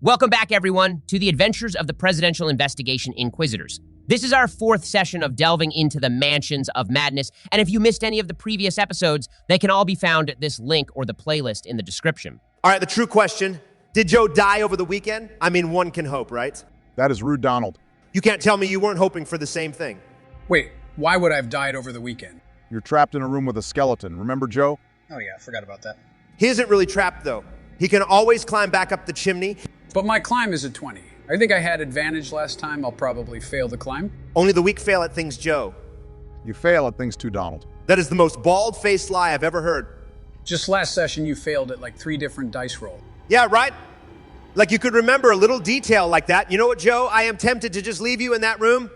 Welcome back, everyone, to the adventures of the Presidential Investigation Inquisitors. This is our fourth session of delving into the mansions of madness, and if you missed any of the previous episodes, they can all be found at this link or the playlist in the description. All right, the true question. Did Joe die over the weekend? I mean, one can hope, right? That is rude, Donald. You can't tell me you weren't hoping for the same thing. Wait, why would I have died over the weekend? You're trapped in a room with a skeleton. Remember Joe? Oh yeah, I forgot about that. He isn't really trapped, though. He can always climb back up the chimney. But my climb is a 20. I think I had advantage last time. I'll probably fail the climb. Only the weak fail at things, Joe. You fail at things too, Donald. That is the most bald-faced lie I've ever heard. Just last session, you failed at like 3 different dice rolls. Yeah, right? Like you could remember a little detail like that. You know what, Joe? I am tempted to just leave you in that room.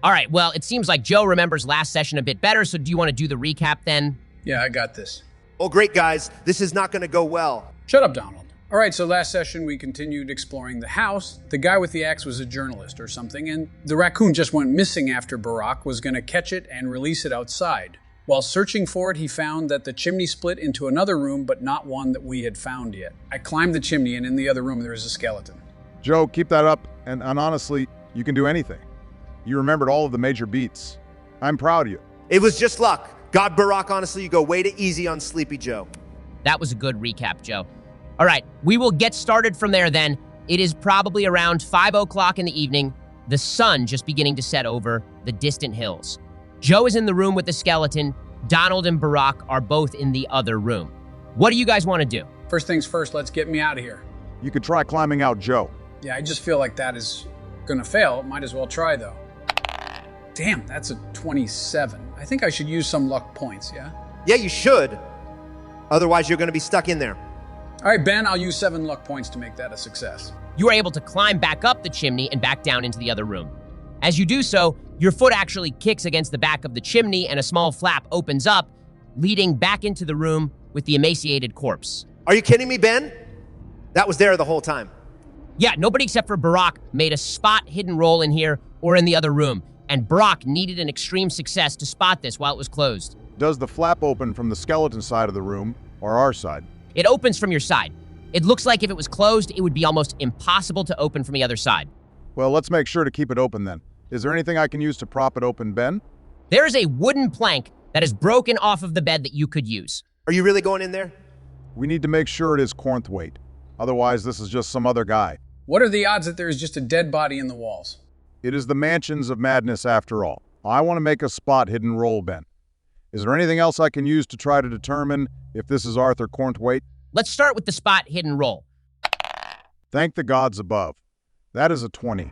All right, well, it seems like Joe remembers last session a bit better, so do you want to do the recap then? Yeah, I got this. Oh, great, guys. This is not going to go well. Shut up, Donald. All right, so last session we continued exploring the house. The guy with the axe was a journalist or something, and the raccoon just went missing after Barack was going to catch it and release it outside. While searching for it, he found that the chimney split into another room, but not one that we had found yet. I climbed the chimney, and in the other room there was a skeleton. Joe, keep that up, and honestly, you can do anything. You remembered all of the major beats. I'm proud of you. It was just luck. God, Barack, honestly, you go way too easy on Sleepy Joe. That was a good recap, Joe. All right, we will get started from there then. It is probably around 5 o'clock in the evening, the sun just beginning to set over the distant hills. Joe is in the room with the skeleton. Donald and Barack are both in the other room. What do you guys want to do? First things first, let's get me out of here. You could try climbing out Joe. Yeah, I just feel like that is gonna fail. Might as well try, though. Damn, that's a 27. I think I should use some luck points, yeah? Yeah, you should. Otherwise, you're going to be stuck in there. All right, Ben, I'll use 7 luck points to make that a success. You are able to climb back up the chimney and back down into the other room. As you do so, your foot actually kicks against the back of the chimney and a small flap opens up, leading back into the room with the emaciated corpse. Are you kidding me, Ben? That was there the whole time. Yeah, nobody except for Barack made a spot hidden roll in here or in the other room, and Barack needed an extreme success to spot this while it was closed. Does the flap open from the skeleton side of the room or our side? It opens from your side. It looks like if it was closed, it would be almost impossible to open from the other side. Well, let's make sure to keep it open then. Is there anything I can use to prop it open, Ben? There is a wooden plank that is broken off of the bed that you could use. Are you really going in there? We need to make sure it is Kornth weight. Otherwise, this is just some other guy. What are the odds that there is just a dead body in the walls? It is the mansions of madness after all. I want to make a spot hidden roll, Ben. Is there anything else I can use to try to determine if this is Arthur Kornth weight? Let's start with the spot hidden roll. Thank the gods above. That is a 20.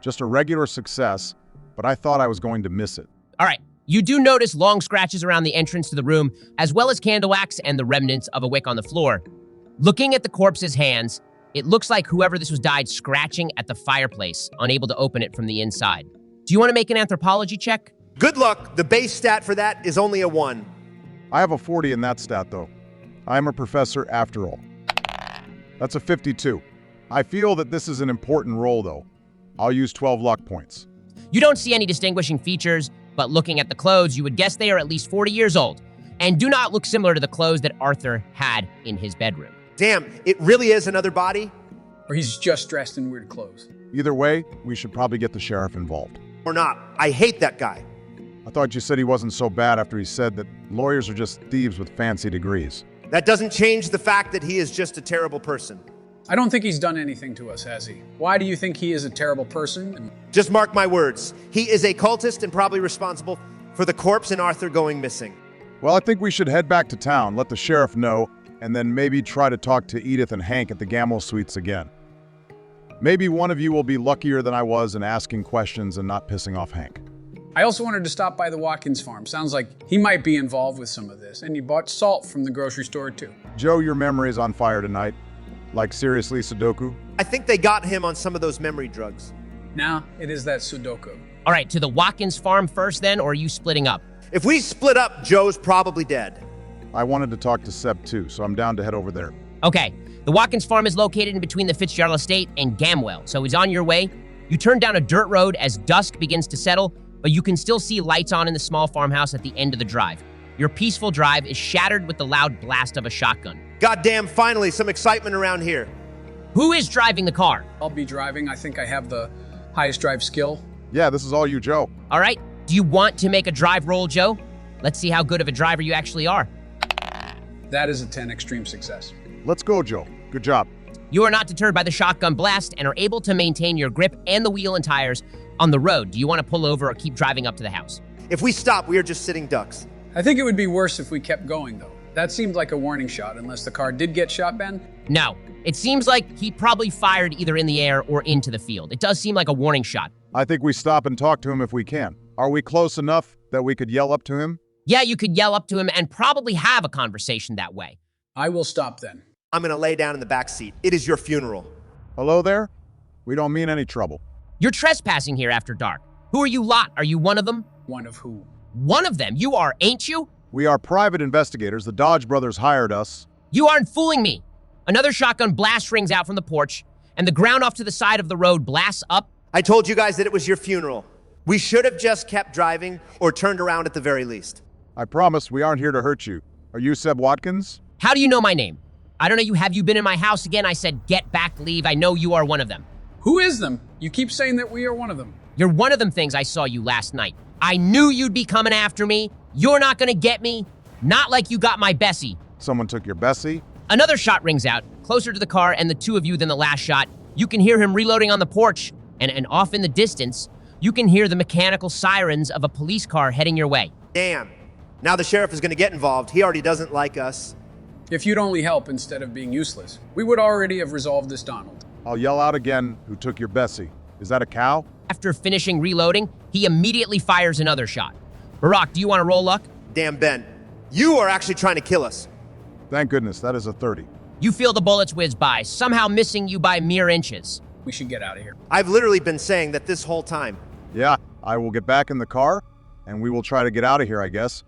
Just a regular success, but I thought I was going to miss it. All right, you do notice long scratches around the entrance to the room, as well as candle wax and the remnants of a wick on the floor. Looking at the corpse's hands, it looks like whoever this was died scratching at the fireplace, unable to open it from the inside. Do you want to make an anthropology check? Good luck. The base stat for that is only a 1. I have a 40 in that stat, though. I am a professor after all. That's a 52. I feel that this is an important roll, though. I'll use 12 luck points. You don't see any distinguishing features, but looking at the clothes, you would guess they are at least 40 years old, and do not look similar to the clothes that Arthur had in his bedroom. Damn, it really is another body? Or he's just dressed in weird clothes. Either way, we should probably get the sheriff involved. Or not. I hate that guy. I thought you said he wasn't so bad after he said that lawyers are just thieves with fancy degrees. That doesn't change the fact that he is just a terrible person. I don't think he's done anything to us, has he? Why do you think he is a terrible person? Just mark my words. He is a cultist and probably responsible for the corpse and Arthur going missing. Well, I think we should head back to town, let the sheriff know, and then maybe try to talk to Edith and Hank at the Gamble Suites again. Maybe one of you will be luckier than I was in asking questions and not pissing off Hank. I also wanted to stop by the Watkins farm. Sounds like he might be involved with some of this. And he bought salt from the grocery store, too. Joe, your memory is on fire tonight. Like, seriously, Sudoku? I think they got him on some of those memory drugs. Now, it is that Sudoku. All right, to the Watkins farm first then, or are you splitting up? If we split up, Joe's probably dead. I wanted to talk to Seb, too, so I'm down to head over there. Okay, the Watkins farm is located in between the Fitzgerald Estate and Gamwell, so he's on your way. You turn down a dirt road as dusk begins to settle, but you can still see lights on in the small farmhouse at the end of the drive. Your peaceful drive is shattered with the loud blast of a shotgun. Goddamn, finally, some excitement around here. Who is driving the car? I'll be driving. I think I have the highest drive skill. Yeah, this is all you, Joe. All right. Do you want to make a drive roll, Joe? Let's see how good of a driver you actually are. That is a 10 extreme success. Let's go, Joe. Good job. You are not deterred by the shotgun blast and are able to maintain your grip and the wheel and tires on the road. Do you want to pull over or keep driving up to the house? If we stop, we are just sitting ducks. I think it would be worse if we kept going, though. That seemed like a warning shot, unless the car did get shot, Ben. No. It seems like he probably fired either in the air or into the field. It does seem like a warning shot. I think we stop and talk to him if we can. Are we close enough that we could yell up to him? Yeah, you could yell up to him and probably have a conversation that way. I will stop then. I'm gonna lay down in the back seat. It is your funeral. Hello there? We don't mean any trouble. You're trespassing here after dark. Who are you lot? Are you one of them? One of who? One of them? You are, ain't you? We are private investigators. The Dodge brothers hired us. You aren't fooling me. Another shotgun blast rings out from the porch, and the ground off to the side of the road blasts up. I told you guys that it was your funeral. We should have just kept driving or turned around at the very least. I promise we aren't here to hurt you. Are you Seb Watkins? How do you know my name? I don't know you. Have you been in my house again? I said, get back, leave. I know you are one of them. Who is them? You keep saying that we are one of them. You're one of them things I saw you last night. I knew you'd be coming after me. You're not gonna get me. Not like you got my Bessie. Someone took your Bessie? Another shot rings out, closer to the car and the two of you than the last shot. You can hear him reloading on the porch, and off in the distance, you can hear the mechanical sirens of a police car heading your way. Damn. Now the sheriff is gonna get involved. He already doesn't like us. If you'd only help instead of being useless, we would already have resolved this, Donald. I'll yell out again, who took your Bessie? Is that a cow? After finishing reloading, he immediately fires another shot. Barack, do you want to roll luck? Damn, Ben. You are actually trying to kill us. Thank goodness, that is a 30. You feel the bullets whiz by, somehow missing you by mere inches. We should get out of here. I've literally been saying that this whole time. Yeah, I will get back in the car, and we will try to get out of here, I guess.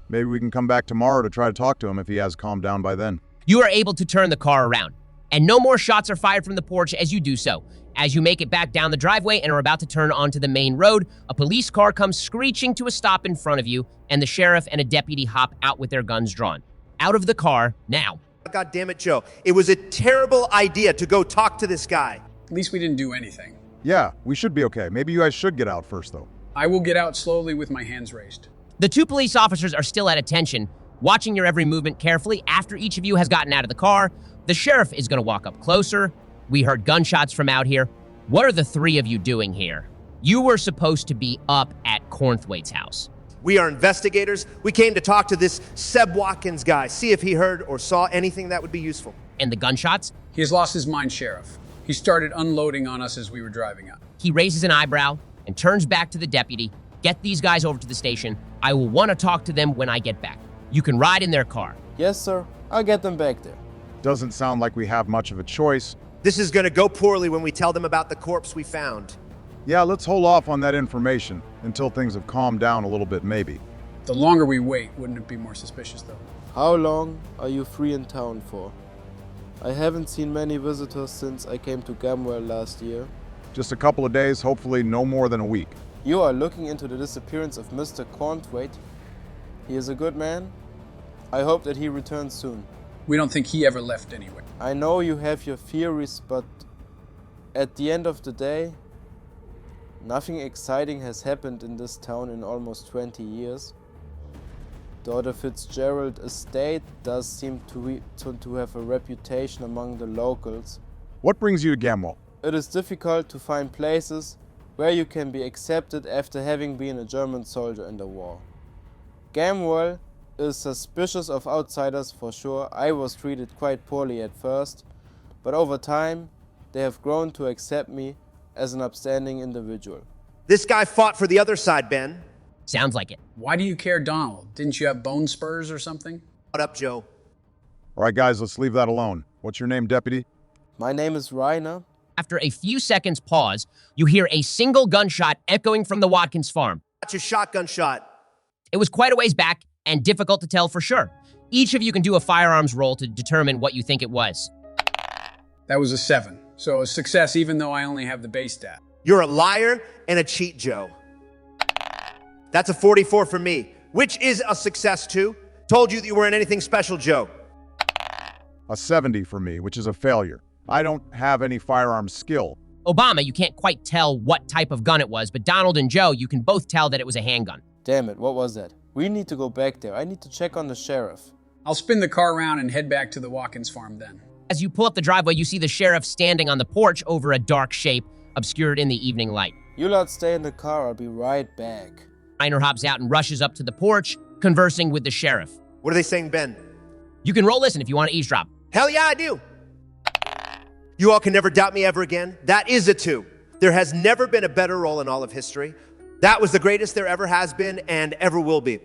Maybe we can come back tomorrow to try to talk to him if he has calmed down by then. You are able to turn the car around, and no more shots are fired from the porch as you do so. As you make it back down the driveway and are about to turn onto the main road, a police car comes screeching to a stop in front of you, and the sheriff and a deputy hop out with their guns drawn. Out of the car, now. God damn it, Joe. It was a terrible idea to go talk to this guy. At least we didn't do anything. Yeah, we should be okay. Maybe you guys should get out first, though. I will get out slowly with my hands raised. The two police officers are still at attention, watching your every movement carefully. After each of you has gotten out of the car, the sheriff is going to walk up closer. We heard gunshots from out here. What are the three of you doing here? You were supposed to be up at Cornthwaite's house. We are investigators. We came to talk to this Seb Watkins guy, see if he heard or saw anything that would be useful. And the gunshots? He has lost his mind, Sheriff. He started unloading on us as we were driving up. He raises an eyebrow and turns back to the deputy. Get these guys over to the station. I will want to talk to them when I get back. You can ride in their car. Yes, sir. I'll get them back there. Doesn't sound like we have much of a choice. This is gonna go poorly when we tell them about the corpse we found. Yeah, let's hold off on that information until things have calmed down a little bit, maybe. The longer we wait, wouldn't it be more suspicious, though? How long are you free in town for? I haven't seen many visitors since I came to Gamwell last year. Just a couple of days, hopefully no more than a week. You are looking into the disappearance of Mr. Cornthwaite. He is a good man. I hope that he returns soon. We don't think he ever left anyway. I know you have your theories, but at the end of the day, nothing exciting has happened in this town in almost 20 years. Daughter Fitzgerald estate does seem to have a reputation among the locals. What brings you to Gamwell? It is difficult to find places where you can be accepted after having been a German soldier in the war. Gamwell is suspicious of outsiders for sure. I was treated quite poorly at first, but over time they have grown to accept me as an upstanding individual. This guy fought for the other side, Ben. Sounds like it. Why do you care, Donald? Didn't you have bone spurs or something? What up, Joe? All right, guys, let's leave that alone. What's your name, deputy? My name is Reiner. After a few seconds pause, you hear a single gunshot echoing from the Watkins farm. Got your shotgun shot. It was quite a ways back and difficult to tell for sure. Each of you can do a firearms roll to determine what you think it was. That was a 7. So a success even though I only have the base stat. You're a liar and a cheat, Joe. That's a 44 for me, which is a success too. Told you that you weren't anything special, Joe. A 70 for me, which is a failure. I don't have any firearms skill. Obama, you can't quite tell what type of gun it was, but Donald and Joe, you can both tell that it was a handgun. Damn it, what was that? We need to go back there. I need to check on the sheriff. I'll spin the car around and head back to the Watkins farm then. As you pull up the driveway, you see the sheriff standing on the porch over a dark shape, obscured in the evening light. You lot stay in the car, I'll be right back. Reiner hops out and rushes up to the porch, conversing with the sheriff. What are they saying, Ben? You can roll listen if you want to eavesdrop. Hell yeah, I do. You all can never doubt me ever again. That is a 2. There has never been a better roll in all of history. That was the greatest there ever has been and ever will be.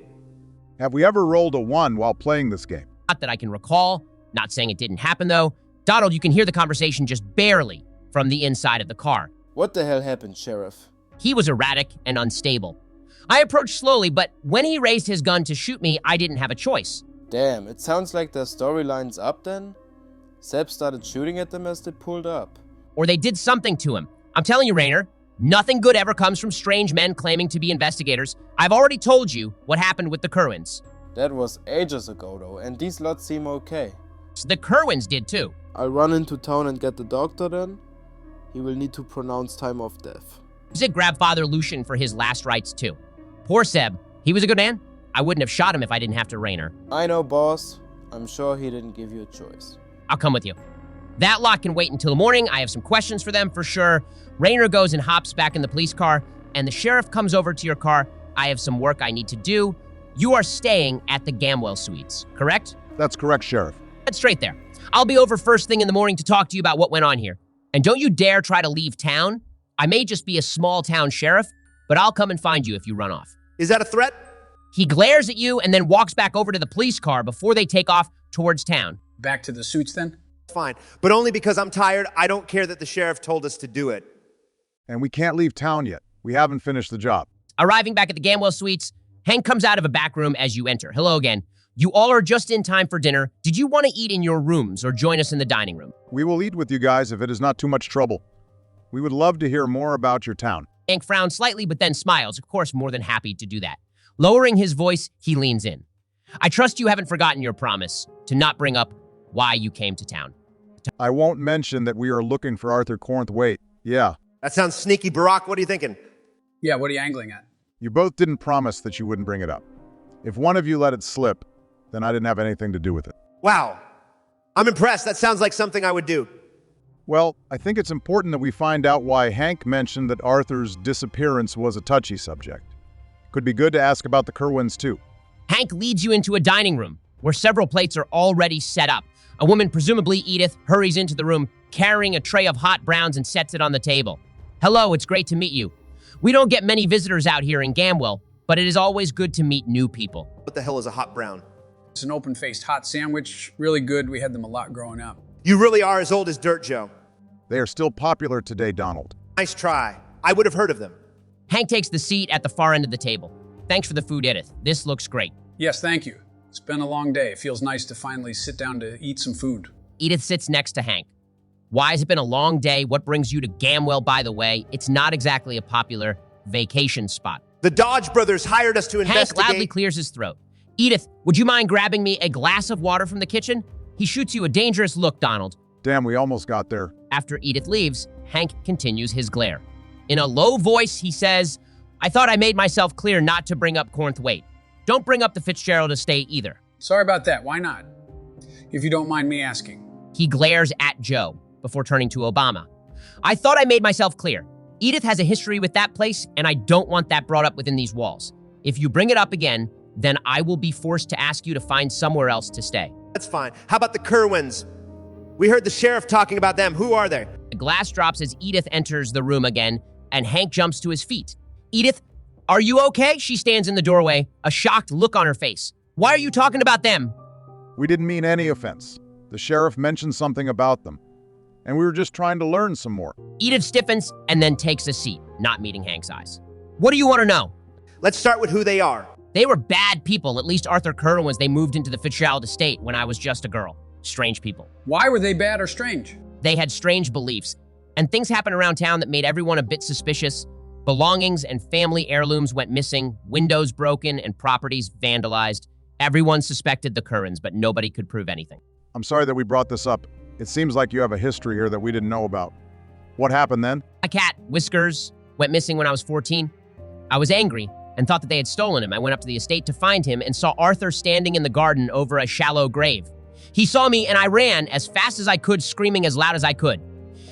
Have we ever rolled a 1 while playing this game? Not that I can recall. Not saying it didn't happen, though. Donald, you can hear the conversation just barely from the inside of the car. What the hell happened, Sheriff? He was erratic and unstable. I approached slowly, but when he raised his gun to shoot me, I didn't have a choice. Damn, it sounds like the storyline's up then? Seb started shooting at them as they pulled up. Or they did something to him. I'm telling you, Reiner, nothing good ever comes from strange men claiming to be investigators. I've already told you what happened with the Kerwins. That was ages ago though, and these lots seem okay. So the Kerwins did too. I'll run into town and get the doctor then. He will need to pronounce time of death. Zig grabbed Father Lucian for his last rites too. Poor Seb. He was a good man. I wouldn't have shot him if I didn't have to, Reiner. I know, boss. I'm sure he didn't give you a choice. I'll come with you. That lot can wait until the morning. I have some questions for them for sure. Reiner goes and hops back in the police car, and the sheriff comes over to your car. I have some work I need to do. You are staying at the Gamwell Suites, correct? That's correct, Sheriff. Head straight there. I'll be over first thing in the morning to talk to you about what went on here. And don't you dare try to leave town. I may just be a small town sheriff, but I'll come and find you if you run off. Is that a threat? He glares at you and then walks back over to the police car before they take off towards town. Back to the suits then? Fine, but only because I'm tired. I don't care that the sheriff told us to do it. And we can't leave town yet. We haven't finished the job. Arriving back at the Gamwell Suites, Hank comes out of a back room as you enter. Hello again. You all are just in time for dinner. Did you want to eat in your rooms or join us in the dining room? We will eat with you guys if it is not too much trouble. We would love to hear more about your town. Hank frowns slightly but then smiles, of course more than happy to do that. Lowering his voice, he leans in. I trust you haven't forgotten your promise to not bring up why you came to town. I won't mention that we are looking for Arthur Cornthwaite. Yeah. That sounds sneaky. Barack, what are you thinking? Yeah, what are you angling at? You both didn't promise that you wouldn't bring it up. If one of you let it slip, then I didn't have anything to do with it. Wow. I'm impressed. That sounds like something I would do. Well, I think it's important that we find out why Hank mentioned that Arthur's disappearance was a touchy subject. Could be good to ask about the Kerwins, too. Hank leads you into a dining room where several plates are already set up. A woman, presumably Edith, hurries into the room, carrying a tray of hot browns and sets it on the table. Hello, it's great to meet you. We don't get many visitors out here in Gamwell, but it is always good to meet new people. What the hell is a hot brown? It's an open-faced hot sandwich. Really good. We had them a lot growing up. You really are as old as dirt, Joe. They are still popular today, Donald. Nice try. I would have heard of them. Hank takes the seat at the far end of the table. Thanks for the food, Edith. This looks great. Yes, thank you. It's been a long day. It feels nice to finally sit down to eat some food. Edith sits next to Hank. Why has it been a long day? What brings you to Gamwell, by the way? It's not exactly a popular vacation spot. The Dodge brothers hired us to investigate. Hank loudly clears his throat. Edith, would you mind grabbing me a glass of water from the kitchen? He shoots you a dangerous look, Donald. Damn, we almost got there. After Edith leaves, Hank continues his glare. In a low voice, he says, I thought I made myself clear not to bring up Cornthwaite. Don't bring up the Fitzgerald estate either. Sorry about that. Why not? If you don't mind me asking. He glares at Joe before turning to Obama. I thought I made myself clear. Edith has a history with that place, and I don't want that brought up within these walls. If you bring it up again, then I will be forced to ask you to find somewhere else to stay. That's fine. How about the Kerwins? We heard the sheriff talking about them. Who are they? The glass drops as Edith enters the room again, and Hank jumps to his feet. Edith, are you okay? She stands in the doorway, a shocked look on her face. Why are you talking about them? We didn't mean any offense. The sheriff mentioned something about them, and we were just trying to learn some more. Edith stiffens and then takes a seat, not meeting Hank's eyes. What do you want to know? Let's start with who they are. They were bad people, at least Arthur Kerwin was. They moved into the Fitzgerald estate when I was just a girl. Strange people. Why were they bad or strange? They had strange beliefs, and things happened around town that made everyone a bit suspicious. Belongings and family heirlooms went missing, windows broken, and properties vandalized. Everyone suspected the Kerwins, but nobody could prove anything. I'm sorry that we brought this up. It seems like you have a history here that we didn't know about. What happened then? My cat, Whiskers, went missing when I was 14. I was angry and thought that they had stolen him. I went up to the estate to find him and saw Arthur standing in the garden over a shallow grave. He saw me and I ran as fast as I could, screaming as loud as I could.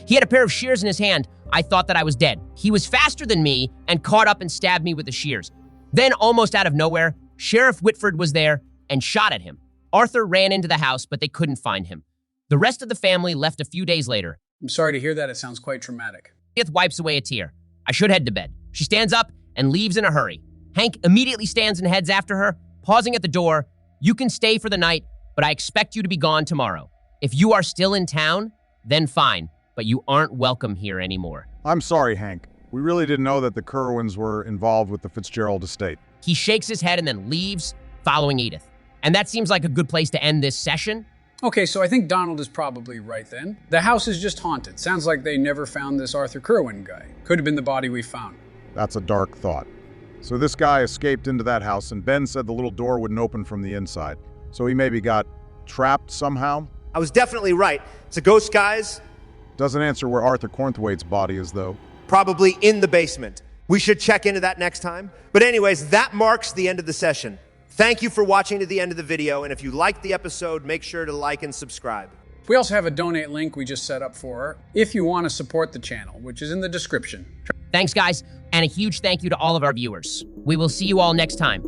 He had a pair of shears in his hand. I thought that I was dead. He was faster than me and caught up and stabbed me with the shears. Then, almost out of nowhere, Sheriff Whitford was there and shot at him. Arthur ran into the house, but they couldn't find him. The rest of the family left a few days later. I'm sorry to hear that. It sounds quite traumatic. Edith wipes away a tear. I should head to bed. She stands up and leaves in a hurry. Hank immediately stands and heads after her, pausing at the door. You can stay for the night, but I expect you to be gone tomorrow. If you are still in town, then fine, but you aren't welcome here anymore. I'm sorry, Hank. We really didn't know that the Kerwins were involved with the Fitzgerald estate. He shakes his head and then leaves, following Edith. And that seems like a good place to end this session. Okay, so I think Donald is probably right then. The house is just haunted. Sounds like they never found this Arthur Kerwin guy. Could have been the body we found. That's a dark thought. So this guy escaped into that house, and Ben said the little door wouldn't open from the inside. So he maybe got trapped somehow? I was definitely right. It's a ghost, guys. Doesn't answer where Arthur Cornthwaite's body is, though. Probably in the basement. We should check into that next time. But anyways, that marks the end of the session. Thank you for watching to the end of the video, and if you liked the episode, make sure to like and subscribe. We also have a donate link we just set up for her if you want to support the channel, which is in the description. Thanks, guys, and a huge thank you to all of our viewers. We will see you all next time.